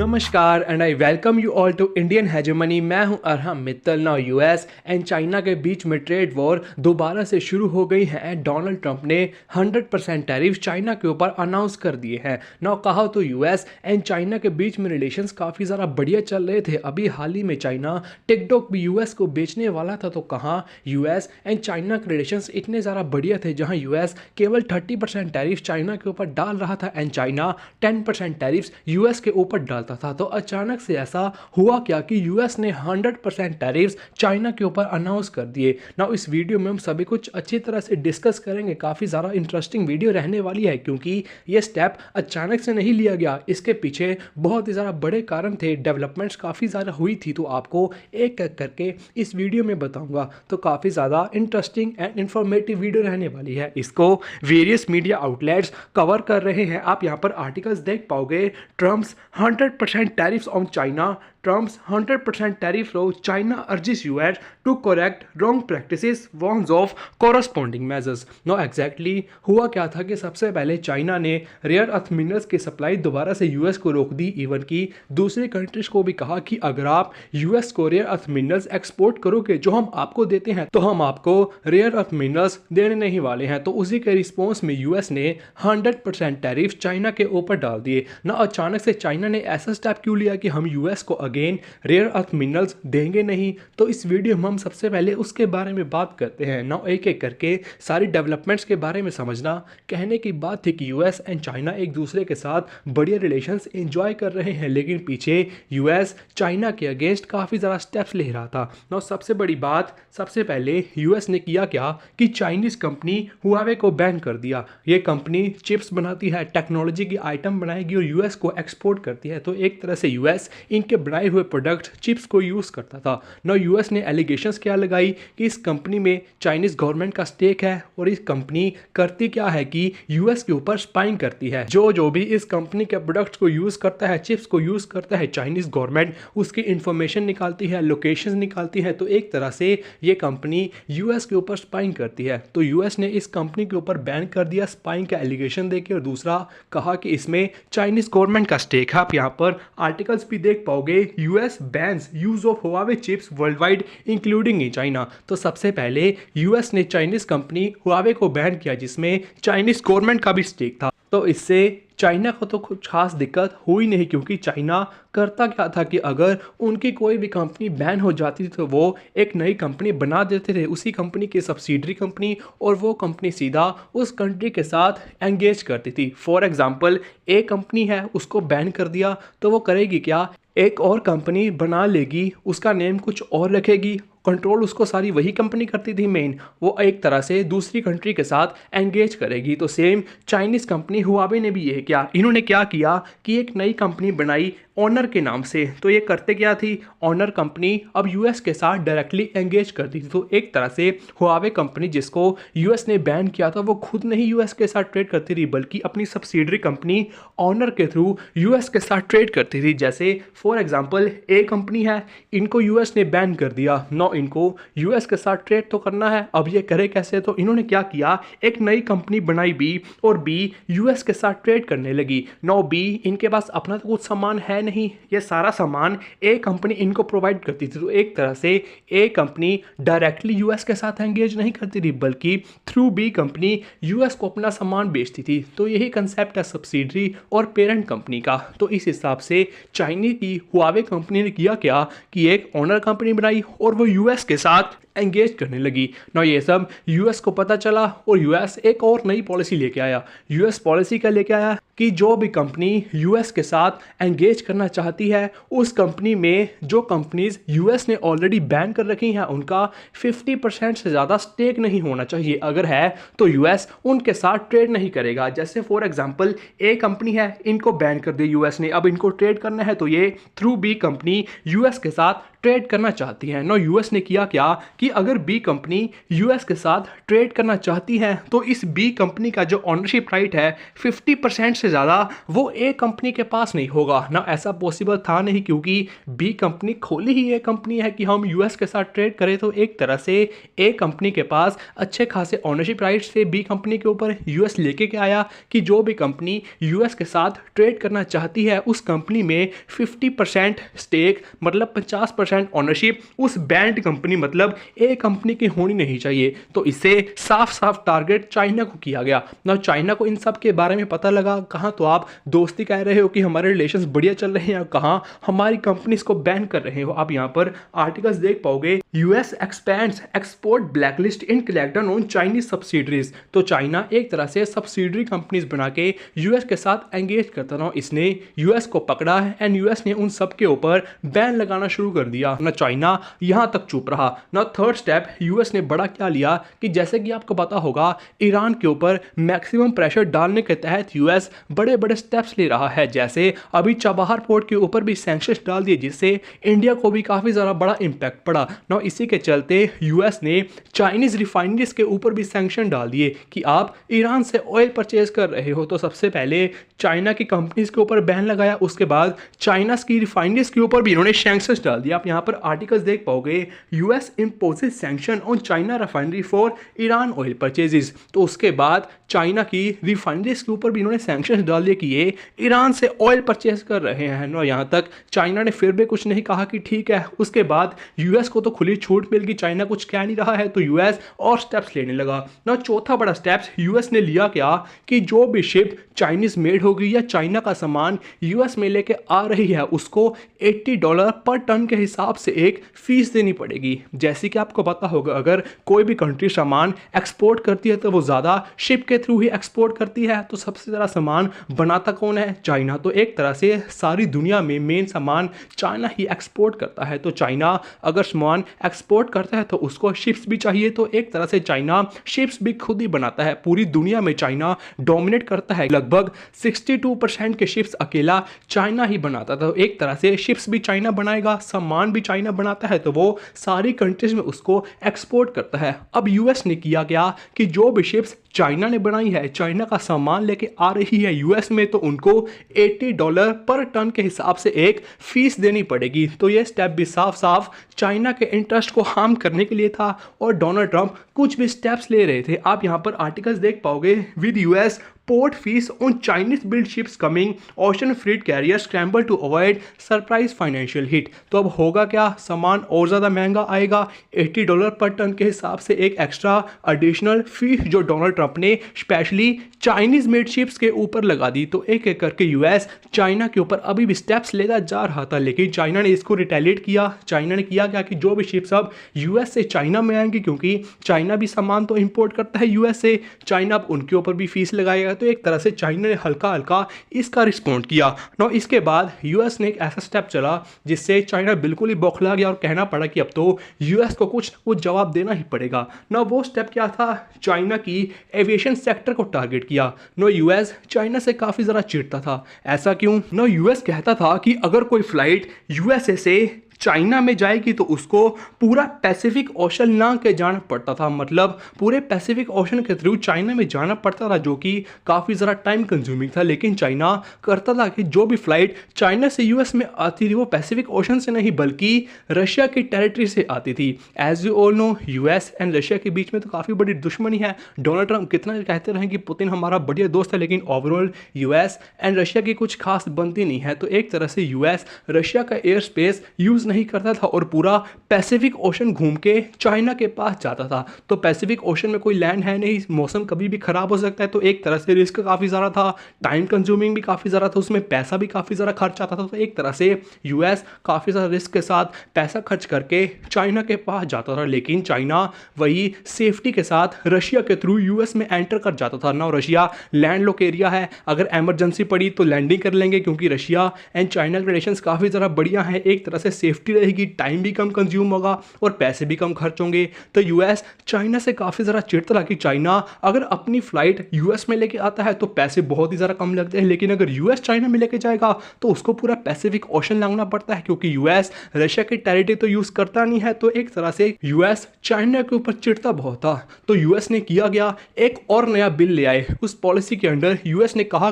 नमस्कार and I welcome you all to Indian hegemony. मैं हूं Arham Mittal. Now US and China के बीच में ट्रेड वॉर दोबारा से शुरू हो गई है। डोनाल्ड ट्रंप ने 100% टैरिफ चाइना के ऊपर अनाउंस कर दिए हैं। नाउ कहा तो यूएस एंड चाइना के बीच में रिलेशंस काफ़ी ज़्यादा बढ़िया चल रहे थे। अभी हाल ही में चाइना टिकटॉक भी यूएस को बेचने वाला था, तो कहाँ यूएस एंड चाइना के रिलेशंस इतने ज़्यादा बढ़िया थे जहाँ यूएस केवल 30% टैरिफ चाइना के ऊपर डाल रहा था एंड चाइना 10% टैरिफ्स यूएस के ऊपर डालता था। तो अचानक से ऐसा हुआ क्या कि यूएस ने 100% टैरिफ्स चाइना के ऊपर अनाउंस कर दिए। नाउ इस वीडियो में हम सभी कुछ अच्छी तरह से डिस्कस करेंगे। काफ़ी ज़्यादा इंटरेस्टिंग वीडियो रहने वाली है क्योंकि ये स्टेप अचानक से नहीं लिया गया, इसके पीछे बहुत ही ज़्यादा बड़े कारण थे। डेवलपमेंट्स काफ़ी ज़्यादा हुई थी, तो आपको एक एक करके इस वीडियो में बताऊंगा। तो काफ़ी ज़्यादा इंटरेस्टिंग एंड इन्फॉर्मेटिव वीडियो रहने वाली है। इसको वेरियस मीडिया आउटलेट्स कवर कर रहे हैं। आप यहाँ पर आर्टिकल्स देख पाओगे। Trump's 100% tariffs on China. Trump's 100% tariff law. China urges US to correct wrong practices, warns of corresponding measures. Now exactly हुआ क्या था कि सबसे पहले चाइना ने रेयर अर्थ मिनरल्स की सप्लाई दोबारा से यूएस को रोक दी। इवन की दूसरी कंट्रीज को भी कहा कि अगर आप यूएस को रेयर अर्थ मिनरल्स एक्सपोर्ट करोगे जो हम आपको देते हैं, तो हम आपको रेयर अर्थ मिनरल्स देने नहीं वाले हैं। तो उसी के रिस्पॉन्स में यूएस ने 100% टैरिफ चाइना के ऊपर डाल दिए ना। अचानक से चाइना ने ऐसा स्टेप क्यों लिया कि हम यूएस को अगेन रेयर अर्थ मिनरल्स देंगे नहीं? तो इस वीडियो में हम सबसे पहले उसके बारे में बात करते हैं। ना एक एक करके सारी डेवलपमेंट्स के बारे में समझना। कहने की बात थी कि यूएस एंड चाइना एक दूसरे के साथ बढ़िया रिलेशंस एंजॉय कर रहे हैं, लेकिन पीछे यूएस चाइना के अगेंस्ट काफ़ी ज़्यादा स्टेप्स ले रहा था। ना सबसे बड़ी बात, सबसे पहले यूएस ने किया क्या कि चाइनीज़ कंपनी हुआवे को बैन कर दिया। ये कंपनी चिप्स बनाती है, टेक्नोलॉजी की आइटम बनाएगी और यूएस को एक्सपोर्ट करती है। तो एक तरह से यूएस इनके बनाए हुए प्रोडक्ट चिप्स को यूज़ करता था ना। यूएस ने एलिगेशंस क्या लगाई कि इस कंपनी में चाइनीज़ गवर्नमेंट का स्टेक है और इस कंपनी करती क्या है कि यूएस के ऊपर स्पाइंग करती है। जो भी इस कंपनी के प्रोडक्ट्स को यूज़ करता है, चिप्स को यूज़ करता है, चाइनीज़ गवर्नमेंट उसकी इंफॉर्मेशन निकालती है, लोकेशन निकालती है। तो एक तरह से ये कंपनी यूएस के ऊपर स्पाइंग करती है। तो यूएस ने इस कंपनी के ऊपर बैन कर दिया स्पाइंग का एलिगेशन देके, और दूसरा कहा कि इसमें चाइनीज़ गवर्नमेंट का स्टेक है। आप यहाँ पर आर्टिकल्स भी देख पाओगे। US bans use of Huawei chips world wide including in China. तो सबसे पहले यूएस ने चाइनीज़ कंपनी हुआवे को बैन किया जिसमें चाइनीज़ गवर्नमेंट का भी स्टेक था। तो इससे चाइना को तो कुछ खास दिक्कत हुई नहीं, क्योंकि चाइना करता क्या था कि अगर उनकी कोई भी कंपनी बैन हो जाती थी तो वो एक नई कंपनी बना देते थे, उसी कंपनी की सब्सिडरी कंपनी, और वो कंपनी सीधा उस कंट्री के साथ एंगेज करती थी। फॉर एग्जांपल एक कंपनी है, उसको बैन कर दिया तो वो करेगी क्या, एक और कंपनी बना लेगी, उसका नेम कुछ और रखेगी, कंट्रोल उसको सारी वही कंपनी करती थी मेन, वो एक तरह से दूसरी कंट्री के साथ एंगेज करेगी। तो सेम चाइनीज़ कंपनी हुआवे ने भी ये किया। इन्होंने क्या किया कि एक नई कंपनी बनाई ऑनर के नाम से। तो ये करते क्या थी, ऑनर कंपनी अब यूएस के साथ डायरेक्टली एंगेज करती थी। तो एक तरह से हुआवे कंपनी जिसको यूएस ने बैन किया था, वो खुद नहीं यूएस के साथ ट्रेड करती थी, बल्कि अपनी सब्सिडरी कंपनी ऑनर के थ्रू यूएस के साथ ट्रेड करती थी। जैसे फॉर एग्जांपल ए कंपनी है, इनको यूएस ने बैन कर दिया, नो इनको यूएस के साथ ट्रेड तो करना है। अब ये करे कैसे? तो इन्होंने क्या किया, एक नई कंपनी बनाई बी, और बी यूएस के साथ ट्रेड करने लगी। नो बी इनके पास अपना तो कुछ सामान है नहीं, ये सारा सामान ए कंपनी इनको प्रोवाइड करती थी। तो एक तरह से ए कंपनी डायरेक्टली यूएस के साथ एंगेज नहीं करती थी, बल्कि थ्रू बी कंपनी यूएस को अपना सामान बेचती थी। तो यही कंसेप्ट है सब्सिडरी और पेरेंट कंपनी का। तो इस हिसाब से चाइनीज की हुआवे कंपनी ने किया क्या कि एक ओनर कंपनी बनाई और वो यूएस के साथ एंगेज करने लगी ना। ये सब यूएस को पता चला और यूएस एक और नई पॉलिसी लेके आया। यूएस पॉलिसी क्या लेके आया कि जो भी कंपनी यूएस के साथ एंगेज करना चाहती है, उस कंपनी में जो कंपनीज यूएस ने ऑलरेडी बैन कर रखी हैं, उनका 50% से ज़्यादा स्टेक नहीं होना चाहिए। अगर है तो यूएस उनके साथ ट्रेड नहीं करेगा। जैसे फॉर एग्जांपल ए कंपनी है, इनको बैन कर दिया यूएस ने, अब इनको ट्रेड करना है तो ये थ्रू बी कंपनी यूएस के साथ ट्रेड करना चाहती है। नो यूएस ने किया क्या कि अगर बी कंपनी यूएस के साथ ट्रेड करना चाहती है तो इस बी कंपनी का जो ऑनरशिप राइट है 50% से ज़्यादा वो ए कंपनी के पास नहीं होगा ना। ऐसा पॉसिबल था नहीं, क्योंकि बी कंपनी खोली ही ए कंपनी है कि हम यूएस के साथ ट्रेड करें। तो एक तरह से ए कंपनी के पास अच्छे खासे ऑनरशिप राइट्स थे बी कंपनी के ऊपर। यूएस लेके क्या आया कि जो भी कंपनी यूएस के साथ ट्रेड करना चाहती है उस कंपनी में 50% स्टेक मतलब 50% ऑनरशिप उस बैंड कंपनी मतलब ए कंपनी की होनी नहीं चाहिए। तो इसे साफ साफ टारगेट चाइना को किया गया ना। चाइना को इन सब के बारे में पता लगा। कहाँ तो आप दोस्ती कह रहे हो कि हमारे रिलेशंस बढ़िया चल रहे हैं, कहाँ हमारी कंपनीज को बैन कर रहे हो। आप यहाँ पर आर्टिकल्स देख पाओगे, US expands export blacklist in crackdown on Chinese subsidiaries. तो चाइना एक तरह से सब्सिडरी कंपनीज बना के यूएस के साथ एंगेज करता रहा। इसने यूएस को पकड़ा है एंड यूएस ने उन सब के ऊपर बैन लगाना शुरू कर दिया ना। चाइना यहां तक चुप रहा ना। थर्ड स्टेप यूएस ने बड़ा क्या लिया कि जैसे कि आपको पता होगा ईरान के ऊपर मैक्सिमम प्रेशर डालने के तहत यूएस बड़े बड़े स्टेप्स ले रहा है। जैसे अभी चाबहार पोर्ट के ऊपर भी सैंक्शंस डाल दिए, जिससे इंडिया को भी काफी ज्यादा बड़ा इंपैक्ट पड़ा ना। इसी के चलते यूएस ने चाइनीज रिफाइनरीज के ऊपर भी सैंक्शन डाल दिए कि आप ईरान से ऑयल परचेज कर रहे हो। तो सबसे पहले चाइना की कंपनीज के ऊपर बैन लगाया, उसके बाद चाइना की रिफाइनरीज के ऊपर भी इन्होंने सैंक्शंस डाल दिया। आप यहाँ पर आर्टिकल्स देख पाओगे, US imposes sanction on China refinery for Iran oil purchases. तो उसके बाद चाइना की रिफाइनरीज के ऊपर भी इन्होंने सैंक्शंस डाल दिए कि ये ईरान से ऑयल परचेज कर रहे हैं ना। यहाँ तक चाइना ने फिर भी कुछ नहीं कहा कि ठीक है। उसके बाद यूएस को तो खुली छूट मिल गई, चाइना कुछ कह नहीं रहा है तो यूएस और स्टेप्स लेने लगा ना। चौथा बड़ा स्टेप्स यूएस ने लिया क्या कि जो भी शिप चाइनीज मेड होगी या चाइना का सामान यूएस में लेके आ रही है उसको $80 पर टन के हिसाब से एक फीस देनी पड़ेगी। जैसे कि आपको पता होगा, अगर कोई भी कंट्री सामान एक्सपोर्ट करती है तो वो ज़्यादा शिप के थ्रू ही एक्सपोर्ट करती है। तो सबसे ज़्यादा सामान बनाता कौन है? चाइना। तो एक तरह से सारी दुनिया में मेन सामान चाइना ही एक्सपोर्ट करता है। तो चाइना अगर सामान एक्सपोर्ट करता है तो उसको शिप्स भी चाहिए। तो एक तरह से चाइना शिप्स भी खुद ही बनाता है। पूरी दुनिया में चाइना डोमिनेट करता है। लगभग 62% के शिप्स अकेला चाइना ही बनाता था। तो एक तरह से शिप्स भी चाइना बनाएगा, सामान भी चाइना बनाता है, तो वो सारी कंट्रीज में उसको एक्सपोर्ट करता है। अब यूएस ने किया क्या कि जो भी शिप्स चाइना ने बनाई है, चाइना का सामान लेके आ रही है यूएस में, तो उनको $80 पर टन के हिसाब से एक फीस देनी पड़ेगी। तो ये स्टेप भी साफ साफ चाइना के इंटरेस्ट को हार्म करने के लिए था और डोनाल्ड ट्रंप कुछ भी स्टेप्स ले रहे थे। आप यहाँ पर आर्टिकल्स देख पाओगे, with US port fees on Chinese built ships coming, ocean freight carrier scramble to avoid surprise financial hit. तो अब होगा क्या, सामान और ज़्यादा महंगा आएगा। $80 पर टन के हिसाब से एक एक्स्ट्रा एडिशनल फीस जो डोनाल्ड ट्रंप ने स्पेशली चाइनीज मेड शिप्स के ऊपर लगा दी। तो एक एक करके यूएस चाइना के ऊपर अभी भी स्टेप्स लेता जा रहा था, लेकिन चाइना ने इसको रिटेलिएट किया। चाइना ने किया क्या कि जो भी शिप्स अब यूएस से चाइना में आएंगी, क्योंकि चाइना भी सामान तो इंपोर्ट करता है यूएस से, चाइना अब उनके ऊपर भी फीस लगाएगा। तो एक तरह से चाइना ने हल्का हल्का इसका रिस्पॉन्ड किया ना। इसके बाद यूएस ने एक ऐसा स्टेप चला जिससे चाइना बिल्कुल ही बौखला गया और कहना पड़ा कि अब तो यूएस को कुछ ना कुछ जवाब देना ही पड़ेगा ना। वो स्टेप क्या था, चाइना की एविएशन सेक्टर को टारगेट किया। नो यूएस चाइना से काफी ज़्यादा चिढ़ता था। ऐसा क्यों? नो यूएस कहता था कि अगर कोई फ्लाइट यूएसए से चाइना में जाएगी तो उसको पूरा पैसिफिक ओशन ना के जाना पड़ता था, मतलब पूरे पैसिफिक ओशन के थ्रू चाइना में जाना पड़ता था, जो कि काफ़ी ज़रा टाइम कंज्यूमिंग था। लेकिन चाइना करता था कि जो भी फ्लाइट चाइना से यूएस में आती थी वो पैसिफिक ओशन से नहीं बल्कि रशिया की टेरिटरी से आती थी। As you all know, US and Russia के बीच में तो काफ़ी बड़ी दुश्मनी है। डोनाल्ड ट्रंप कितना कहते रहे कि पुतिन हमारा बढ़िया दोस्त है, लेकिन ओवरऑल यूएस एंड रशिया की कुछ खास बनती नहीं है। तो एक तरह से यूएस रशिया का एयर स्पेस यूज़ नहीं करता था और पूरा पैसिफिक ओशन घूम के चाइना के पास जाता था। तो पैसिफिक ओशन में कोई लैंड है नहीं, मौसम कभी भी खराब हो सकता है। तो एक तरह से रिस्क काफ़ी ज़्यादा था, टाइम कंज्यूमिंग भी काफ़ी ज़्यादा था, उसमें पैसा भी काफ़ी ज़्यादा खर्च आता था। तो एक तरह से यूएस काफ़ी ज़्यादा रिस्क के साथ पैसा खर्च करके चाइना के पास जाता था। लेकिन चाइना वही सेफ्टी के साथ रशिया के थ्रू यूएस में एंटर कर जाता था ना। रशिया लैंड लॉक एरिया है, अगर एमरजेंसी पड़ी तो लैंडिंग कर लेंगे, क्योंकि रशिया एंड चाइना के रिलेशंस काफ़ी ज़्यादा बढ़िया है। एक तरह से सेफ्टी सेफ्टी रहेगी, टाइम भी कम कंज्यूम होगा और पैसे भी कम खर्च होंगे। तो यूएस चाइना से काफ़ी ज़्यादा चिढ़ता रहा कि चाइना अगर अपनी फ्लाइट यूएस में लेके आता है तो पैसे बहुत ही ज़्यादा कम लगते हैं, लेकिन अगर यूएस चाइना में लेके जाएगा तो उसको पूरा पैसिफिक ओशन लांघना पड़ता है, क्योंकि यूएस रशिया की टेरिटरी तो यूज़ करता नहीं है। तो एक तरह से यूएस चाइना के ऊपर चिढ़ता बहुत था। तो यूएस ने किया गया एक और नया बिल ले आए। उस पॉलिसी के अंडर यूएस ने कहा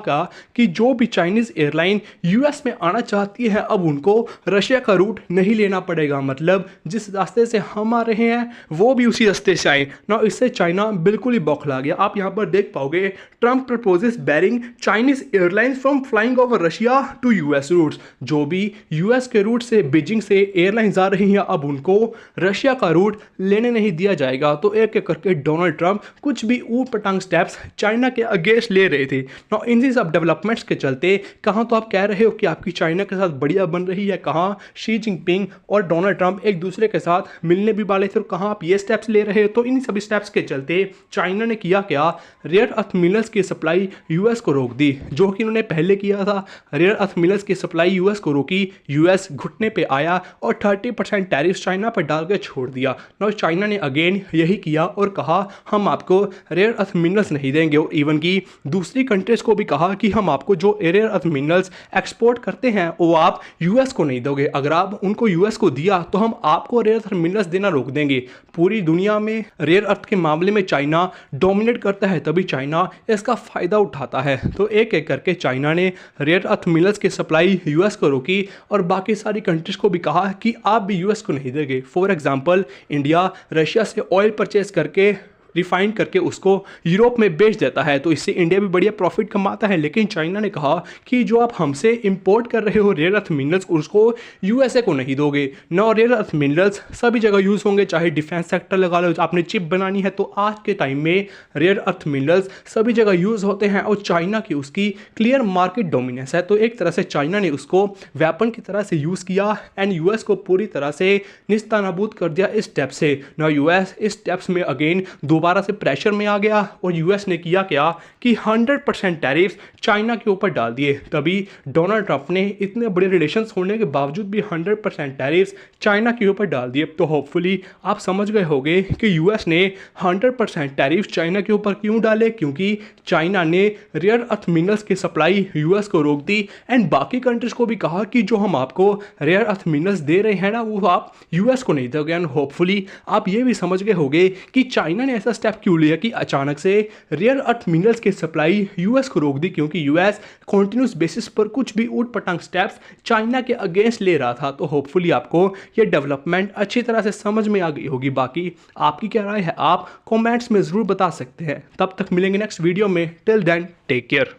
कि जो भी चाइनीज एयरलाइन यूएस में आना चाहती है अब उनको रशिया का रूट नहीं लेना पड़ेगा, मतलब जिस रास्ते से हम आ रहे हैं वो भी उसी रास्ते से आए ना। इससे चाइना बिल्कुल ही बौखला गया। आप यहां पर देख पाओगे, Trump proposes barring Chinese airlines from flying over Russia to US routes. जो भी यूएस के रूट से बीजिंग से एयरलाइंस आ रही हैं अब उनको रशिया का रूट लेने नहीं दिया जाएगा। तो एक एक करके डोनाल्ड ट्रंप कुछ भी ऊट पटांग स्टेप्स चाइना के अगेंस्ट ले रहे थे ना। इन सब डेवलपमेंट्स के चलते कहाँ तो आप कह रहे हो कि आपकी चाइना के साथ बढ़िया बन रही है, कहाँ शी जिनपिंग और डोनाल्ड ट्रंप एक दूसरे के साथ मिलने भी वाले थे और कहाँ आप ये स्टेप्स ले रहे हो। तो इन सभी स्टेप्स के चलते चाइना ने किया क्या, रेयर अर्थ मिनरल्स की सप्लाई यूएस को रोक दी, जो कि उन्होंने पहले किया था। रेयर अर्थ मिनरल्स की सप्लाई यूएस को रोकी, यूएस घुटने पे आया और 30% टैरिफ चाइना पर डाल के छोड़ दिया ना। चाइना ने अगेन यही किया और कहा हम आपको रेयर अर्थ मिनरल्स नहीं देंगे, और इवन की दूसरी कंट्रीज को भी कहा कि हम आपको जो रेयर अर्थ मिनरल्स एक्सपोर्ट करते हैं वो आप यूएस को नहीं दोगे, अगर आप उनको यूएस को दिया तो हम आपको रेयर अर्थ मिनरल्स देना रोक देंगे। पूरी दुनिया में रेयर अर्थ के मामले में चाइना डोमिनेट करता है, तभी चाइना इसका फायदा उठाता है। तो एक एक करके चाइना ने रेयर अर्थ मिनरल्स की सप्लाई यूएस को रोकी और बाकी सारी कंट्रीज को भी कहा कि आप भी यूएस को नहीं देंगे। फॉर एग्जांपल इंडिया रशिया से ऑयल परचेज करके रिफाइंड करके उसको यूरोप में बेच देता है, तो इससे इंडिया भी बढ़िया प्रॉफिट कमाता है। लेकिन चाइना ने कहा कि जो आप हमसे इंपोर्ट कर रहे हो रेयर अर्थ मिनरल्स उसको यूएसए को नहीं दोगे ना। रेयर अर्थ मिनरल्स सभी जगह यूज़ होंगे, चाहे डिफेंस सेक्टर लगा लो, आपने चिप बनानी है तो आज के टाइम में रेयर अर्थ मिनरल्स सभी जगह यूज़ होते हैं और चाइना की उसकी क्लियर मार्केट डोमिनेंस है। तो एक तरह से चाइना ने उसको वेपन की तरह से यूज़ किया एंड यूएस को पूरी तरह से निस्तानाबूद कर दिया इस स्टेप से ना। यूएस इस स्टेप्स में अगेन दोबारा से प्रेशर में आ गया और यूएस ने किया क्या कि 100% टैरिफ चाइना के ऊपर डाल दिए। तभी डोनाल्ड ट्रंप ने इतने बड़े रिलेशंस होने के बावजूद भी 100% टैरिफ चाइना के ऊपर डाल दिए। तो होपफुली आप समझ गए होंगे कि यूएस ने 100% टैरिफ चाइना के ऊपर क्यों डाले, क्योंकि चाइना ने रेयर अर्थ मिनरल्स की सप्लाई यूएस को रोक दी एंड बाकी कंट्रीज को भी कहा कि जो हम आपको रेयर अर्थ मिनरल्स दे रहे हैं ना वो आप यूएस को नहीं दोगे। एंड होपफुली आप ये भी समझ गए होंगे कि चाइना ने ऐसा स्टेप क्यों लिया कि अचानक से रेयर अर्थ मिनरल्स की सप्लाई यूएस को रोक दी, क्योंकि यूएस कॉन्टिन्यूस बेसिस पर कुछ भी ऊट पटांग स्टेप्स चाइना के अगेंस्ट ले रहा था। तो होपफुली आपको ये डेवलपमेंट अच्छी तरह से समझ में आ गई होगी। बाकी आपकी क्या राय है आप कमेंट्स में ज़रूर बता सकते हैं। तब तक मिलेंगे नेक्स्ट वीडियो में। Till then take care.